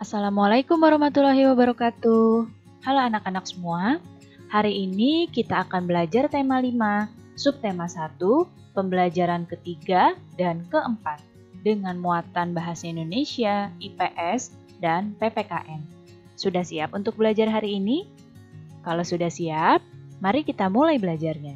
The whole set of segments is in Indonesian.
Assalamualaikum warahmatullahi wabarakatuh. Halo anak-anak semua. Hari ini kita akan belajar tema 5, subtema 1, pembelajaran ketiga dan keempat dengan muatan bahasa Indonesia, IPS, dan PPKN. Sudah siap untuk belajar hari ini? Kalau sudah siap, mari kita mulai belajarnya.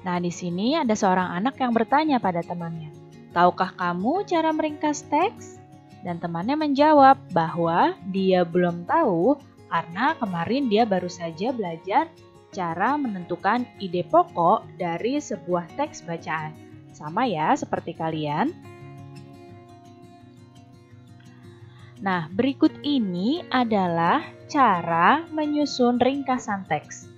Nah, di sini ada seorang anak yang bertanya pada temannya, "Tahukah kamu cara meringkas teks?" Dan temannya menjawab bahwa dia belum tahu karena kemarin dia baru saja belajar cara menentukan ide pokok dari sebuah teks bacaan. Sama ya seperti kalian. Nah, berikut ini adalah cara menyusun ringkasan teks.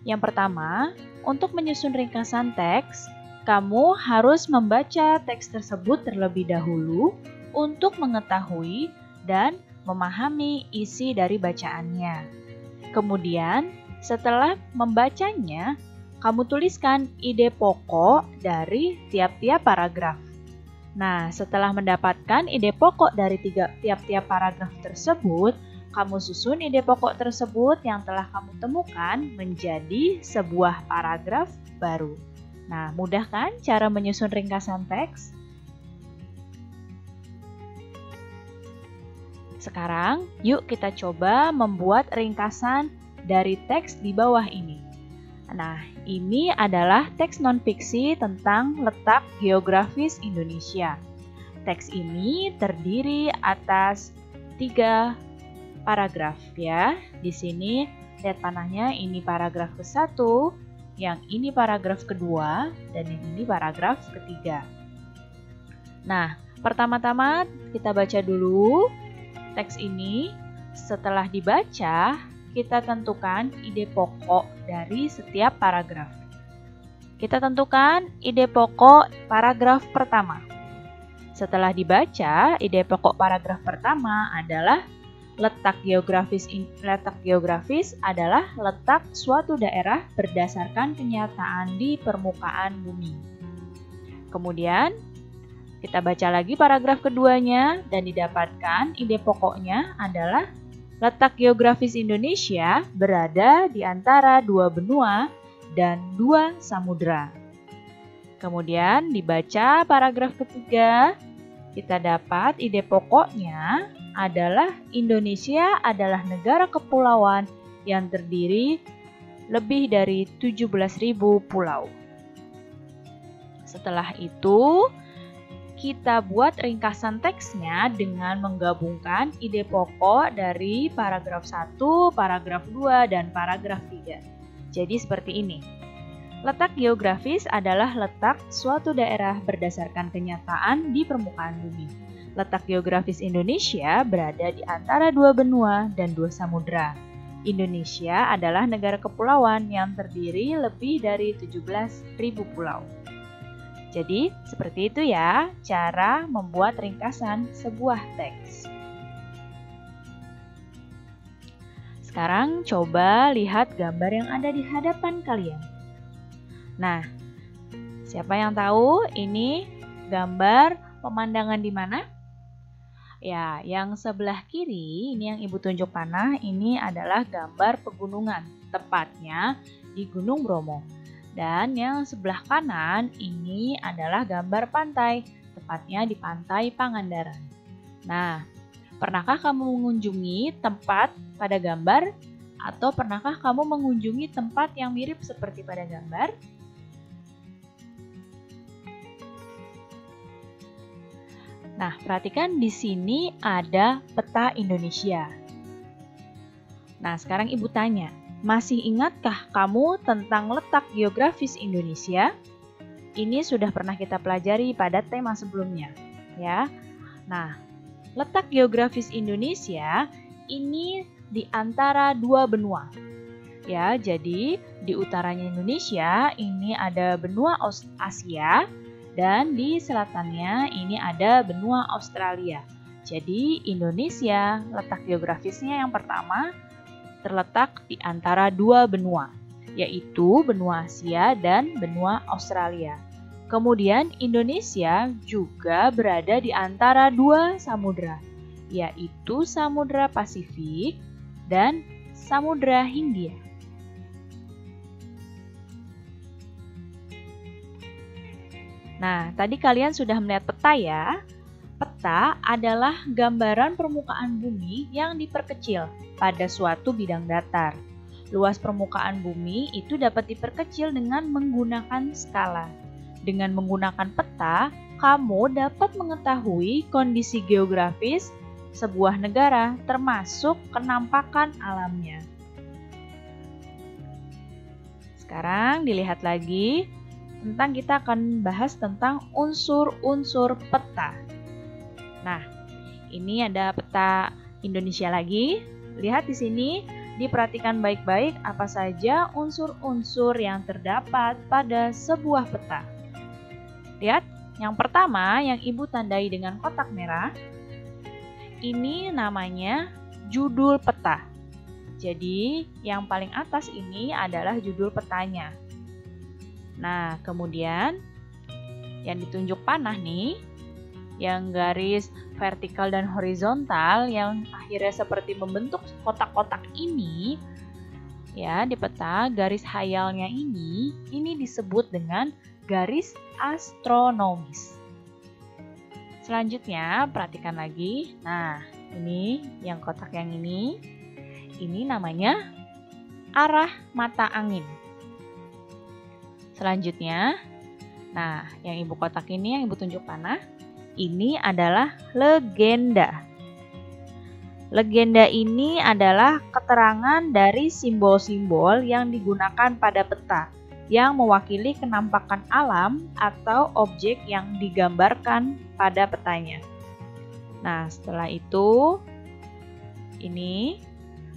Yang pertama, untuk menyusun ringkasan teks, kamu harus membaca teks tersebut terlebih dahulu untuk mengetahui dan memahami isi dari bacaannya. Kemudian, setelah membacanya, kamu tuliskan ide pokok dari tiap-tiap paragraf. Nah, setelah mendapatkan ide pokok dari tiap-tiap paragraf tersebut, kamu susun ide pokok tersebut yang telah kamu temukan menjadi sebuah paragraf baru. Nah, mudah kan cara menyusun ringkasan teks? Sekarang, yuk kita coba membuat ringkasan dari teks di bawah ini. Nah, ini adalah teks non-fiksi tentang letak geografis Indonesia. Teks ini terdiri atas 3 paragraf ya. Di sini lihat panahnya, ini paragraf ke-1, yang ini paragraf kedua, dan yang ini paragraf ketiga. Nah, pertama-tama kita baca dulu teks ini. Setelah dibaca, kita tentukan ide pokok dari setiap paragraf. Kita tentukan ide pokok paragraf pertama. Setelah dibaca, ide pokok paragraf pertama adalah letak geografis adalah letak suatu daerah berdasarkan kenyataan di permukaan bumi. Kemudian, kita baca lagi paragraf keduanya dan didapatkan ide pokoknya adalah letak geografis Indonesia berada di antara 2 benua dan 2 samudra. Kemudian dibaca paragraf ketiga, kita dapat ide pokoknya adalah Indonesia adalah negara kepulauan yang terdiri lebih dari 17.000 pulau. Setelah itu, kita buat ringkasan teksnya dengan menggabungkan ide pokok dari paragraf 1, paragraf 2, dan paragraf 3. Jadi seperti ini. Letak geografis adalah letak suatu daerah berdasarkan kenyataan di permukaan bumi. Letak geografis Indonesia berada di antara 2 benua dan 2 samudra. Indonesia adalah negara kepulauan yang terdiri lebih dari 17.000 pulau. Jadi, seperti itu ya cara membuat ringkasan sebuah teks. Sekarang coba lihat gambar yang ada di hadapan kalian. Nah, siapa yang tahu ini gambar pemandangan di mana? Ya, yang sebelah kiri, ini yang Ibu tunjuk panah, ini adalah gambar pegunungan, tepatnya di Gunung Bromo. Dan yang sebelah kanan, ini adalah gambar pantai, tepatnya di Pantai Pangandaran. Nah, pernahkah kamu mengunjungi tempat pada gambar? Atau pernahkah kamu mengunjungi tempat yang mirip seperti pada gambar? Nah, perhatikan di sini ada peta Indonesia. Nah, sekarang Ibu tanya, masih ingatkah kamu tentang letak geografis Indonesia? Ini sudah pernah kita pelajari pada tema sebelumnya, ya. Nah, letak geografis Indonesia ini di antara 2 benua. Ya, jadi di utaranya Indonesia ini ada benua Asia, dan di selatannya ini ada benua Australia. Jadi Indonesia letak geografisnya yang pertama terletak di antara 2 benua, yaitu benua Asia dan benua Australia. Kemudian Indonesia juga berada di antara dua samudra, yaitu Samudra Pasifik dan Samudra Hindia. Nah, tadi kalian sudah melihat peta ya. Peta adalah gambaran permukaan bumi yang diperkecil pada suatu bidang datar. Luas permukaan bumi itu dapat diperkecil dengan menggunakan skala. Dengan menggunakan peta, kamu dapat mengetahui kondisi geografis sebuah negara, termasuk kenampakan alamnya. Sekarang dilihat lagi, kita akan bahas tentang unsur-unsur peta. Nah, ini ada peta Indonesia lagi. Lihat di sini, diperhatikan baik-baik apa saja unsur-unsur yang terdapat pada sebuah peta. Lihat, yang pertama yang Ibu tandai dengan kotak merah, ini namanya judul peta. Jadi, yang paling atas ini adalah judul petanya. Nah, kemudian yang ditunjuk panah nih, yang garis vertikal dan horizontal yang akhirnya seperti membentuk kotak-kotak ini, ya di peta garis hayalnya ini disebut dengan garis astronomis. Selanjutnya, perhatikan lagi. Nah, ini yang kotak yang ini namanya arah mata angin. Selanjutnya, nah yang Ibu kotak ini, yang Ibu tunjuk panah, ini adalah legenda. Legenda ini adalah keterangan dari simbol-simbol yang digunakan pada peta yang mewakili kenampakan alam atau objek yang digambarkan pada petanya. Nah, setelah itu ini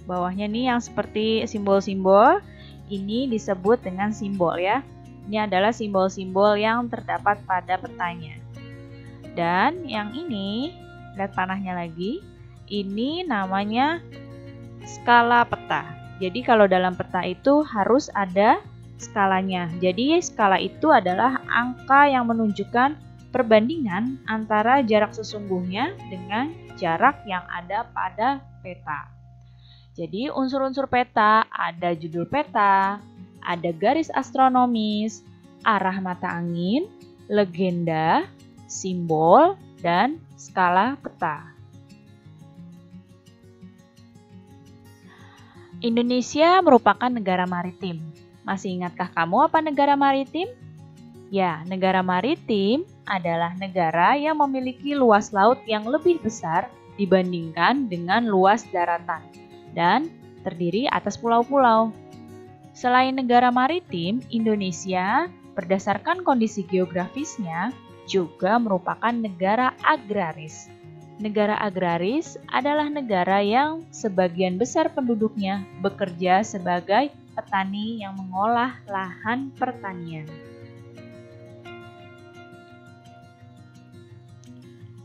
bawahnya nih yang seperti simbol-simbol, ini disebut dengan simbol ya. Ini adalah simbol-simbol yang terdapat pada petanya. Dan yang ini, lihat panahnya lagi, ini namanya skala peta. Jadi kalau dalam peta itu harus ada skalanya. Jadi skala itu adalah angka yang menunjukkan perbandingan antara jarak sesungguhnya dengan jarak yang ada pada peta. Jadi unsur-unsur peta ada judul peta, ada garis astronomis, arah mata angin, legenda, simbol, dan skala peta. Indonesia merupakan negara maritim. Masih ingatkah kamu apa negara maritim? Ya, negara maritim adalah negara yang memiliki luas laut yang lebih besar dibandingkan dengan luas daratan dan terdiri atas pulau-pulau. Selain negara maritim, Indonesia berdasarkan kondisi geografisnya juga merupakan negara agraris. Negara agraris adalah negara yang sebagian besar penduduknya bekerja sebagai petani yang mengolah lahan pertanian.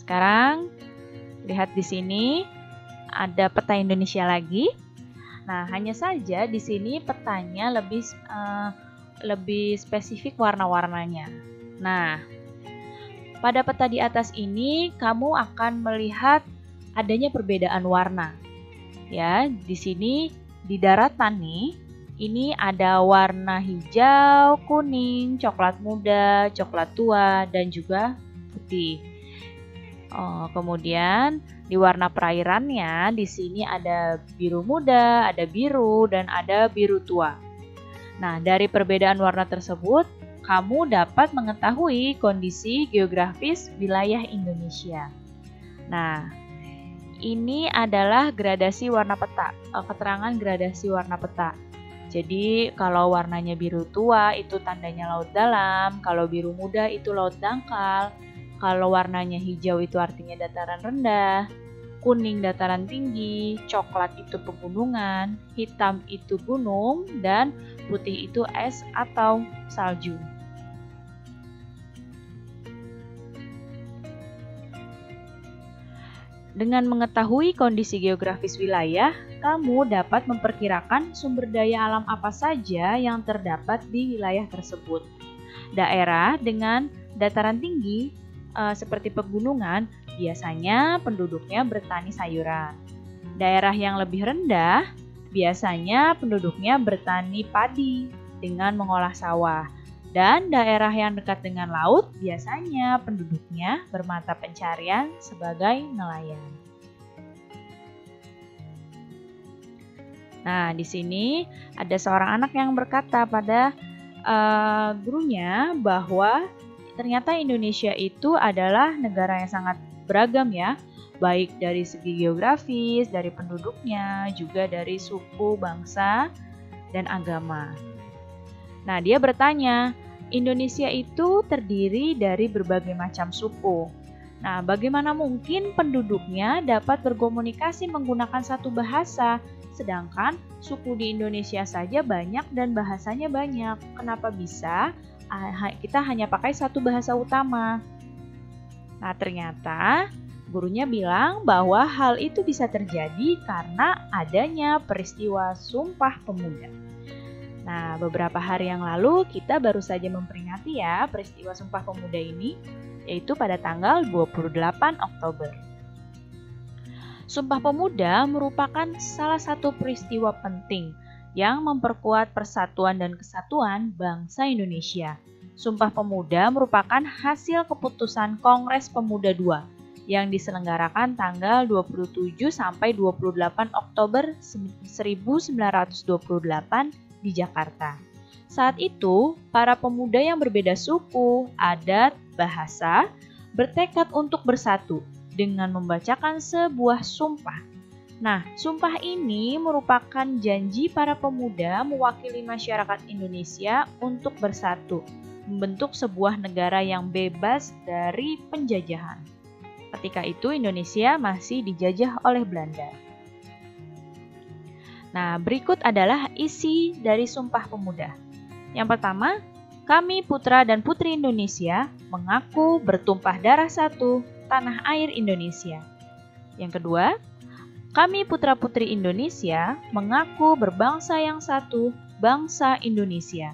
Sekarang lihat di sini ada peta Indonesia lagi. Nah, hanya saja di sini petanya lebih spesifik warna-warnanya. Nah, pada peta di atas ini kamu akan melihat adanya perbedaan warna. Ya, di sini di daratan nih, ini ada warna hijau, kuning, coklat muda, coklat tua, dan juga putih. Kemudian di warna perairannya, di sini ada biru muda, ada biru, dan ada biru tua. Nah, dari perbedaan warna tersebut, kamu dapat mengetahui kondisi geografis wilayah Indonesia. Nah, ini adalah gradasi warna peta, keterangan gradasi warna peta. Jadi, kalau warnanya biru tua itu tandanya laut dalam, kalau biru muda itu laut dangkal, kalau warnanya hijau itu artinya dataran rendah, kuning dataran tinggi, coklat itu pegunungan, hitam itu gunung, dan putih itu es atau salju. Dengan mengetahui kondisi geografis wilayah, kamu dapat memperkirakan sumber daya alam apa saja yang terdapat di wilayah tersebut. Daerah dengan dataran tinggi seperti pegunungan, biasanya penduduknya bertani sayuran. Daerah yang lebih rendah, biasanya penduduknya bertani padi dengan mengolah sawah. Dan daerah yang dekat dengan laut, biasanya penduduknya bermata pencarian sebagai nelayan. Nah, di sini ada seorang anak yang berkata pada gurunya bahwa ternyata Indonesia itu adalah negara yang sangat beragam ya, baik dari segi geografis, dari penduduknya, juga dari suku, bangsa, dan agama. Nah, dia bertanya, Indonesia itu terdiri dari berbagai macam suku. Nah, bagaimana mungkin penduduknya dapat berkomunikasi menggunakan satu bahasa, sedangkan suku di Indonesia saja banyak dan bahasanya banyak? Kenapa bisa kita hanya pakai satu bahasa utama? Nah, ternyata gurunya bilang bahwa hal itu bisa terjadi karena adanya peristiwa Sumpah Pemuda. Nah, beberapa hari yang lalu kita baru saja memperingati ya peristiwa Sumpah Pemuda ini, yaitu pada tanggal 28 Oktober. Sumpah Pemuda merupakan salah satu peristiwa penting yang memperkuat persatuan dan kesatuan bangsa Indonesia. Sumpah Pemuda merupakan hasil keputusan Kongres Pemuda II yang diselenggarakan tanggal 27 sampai 28 Oktober 1928 di Jakarta. Saat itu, para pemuda yang berbeda suku, adat, bahasa, bertekad untuk bersatu dengan membacakan sebuah sumpah. Nah, sumpah ini merupakan janji para pemuda mewakili masyarakat Indonesia untuk bersatu, membentuk sebuah negara yang bebas dari penjajahan. Ketika itu Indonesia masih dijajah oleh Belanda. Nah, berikut adalah isi dari Sumpah Pemuda. Yang pertama, kami putra dan putri Indonesia mengaku bertumpah darah satu, tanah air Indonesia. Yang kedua, kami putra-putri Indonesia mengaku berbangsa yang satu, bangsa Indonesia.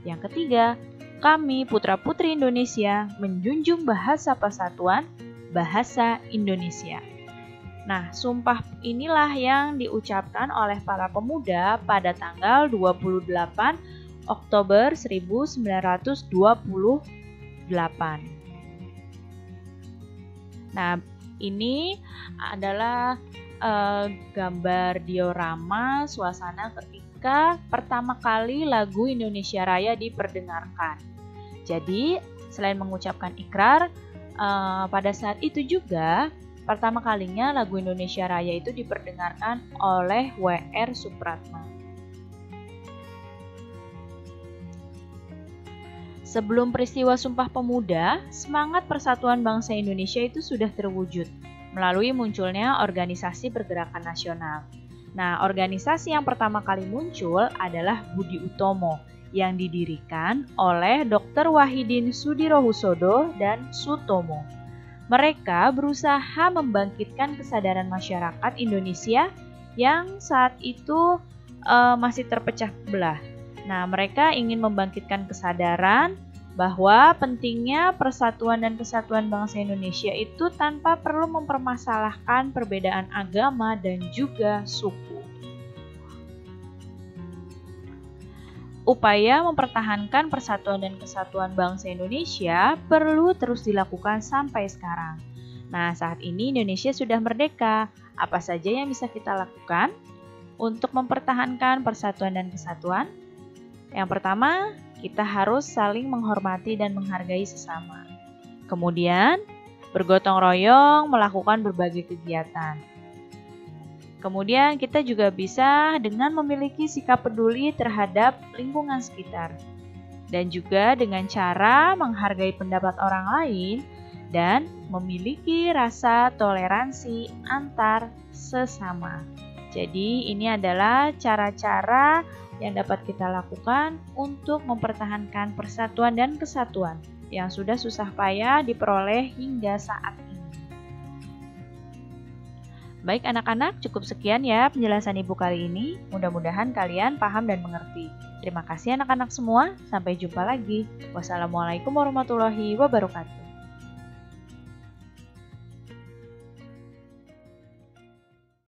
Yang ketiga, kami putra-putri Indonesia menjunjung bahasa persatuan, bahasa Indonesia. Nah, sumpah inilah yang diucapkan oleh para pemuda pada tanggal 28 Oktober 1928. Nah, ini adalah gambar diorama suasana ketika pertama kali lagu Indonesia Raya diperdengarkan. Jadi, selain mengucapkan ikrar, pada saat itu juga pertama kalinya lagu Indonesia Raya itu diperdengarkan oleh W.R. Supratman. Sebelum peristiwa Sumpah Pemuda, semangat persatuan bangsa Indonesia itu sudah terwujud melalui munculnya organisasi pergerakan nasional. Nah, organisasi yang pertama kali muncul adalah Budi Utomo yang didirikan oleh Dr. Wahidin Sudirohusodo dan Sutomo. Mereka berusaha membangkitkan kesadaran masyarakat Indonesia yang saat itu masih terpecah belah. Nah, mereka ingin membangkitkan kesadaran bahwa pentingnya persatuan dan kesatuan bangsa Indonesia itu tanpa perlu mempermasalahkan perbedaan agama dan juga suku. Upaya mempertahankan persatuan dan kesatuan bangsa Indonesia perlu terus dilakukan sampai sekarang. Nah, saat ini Indonesia sudah merdeka. Apa saja yang bisa kita lakukan untuk mempertahankan persatuan dan kesatuan? Yang pertama, kita harus saling menghormati dan menghargai sesama. Kemudian, bergotong royong melakukan berbagai kegiatan. Kemudian kita juga bisa dengan memiliki sikap peduli terhadap lingkungan sekitar. Dan juga dengan cara menghargai pendapat orang lain dan memiliki rasa toleransi antar sesama. Jadi ini adalah cara-cara yang dapat kita lakukan untuk mempertahankan persatuan dan kesatuan yang sudah susah payah diperoleh hingga saat ini. Baik anak-anak, cukup sekian ya penjelasan Ibu kali ini. Mudah-mudahan kalian paham dan mengerti. Terima kasih anak-anak semua, sampai jumpa lagi. Wassalamualaikum warahmatullahi wabarakatuh.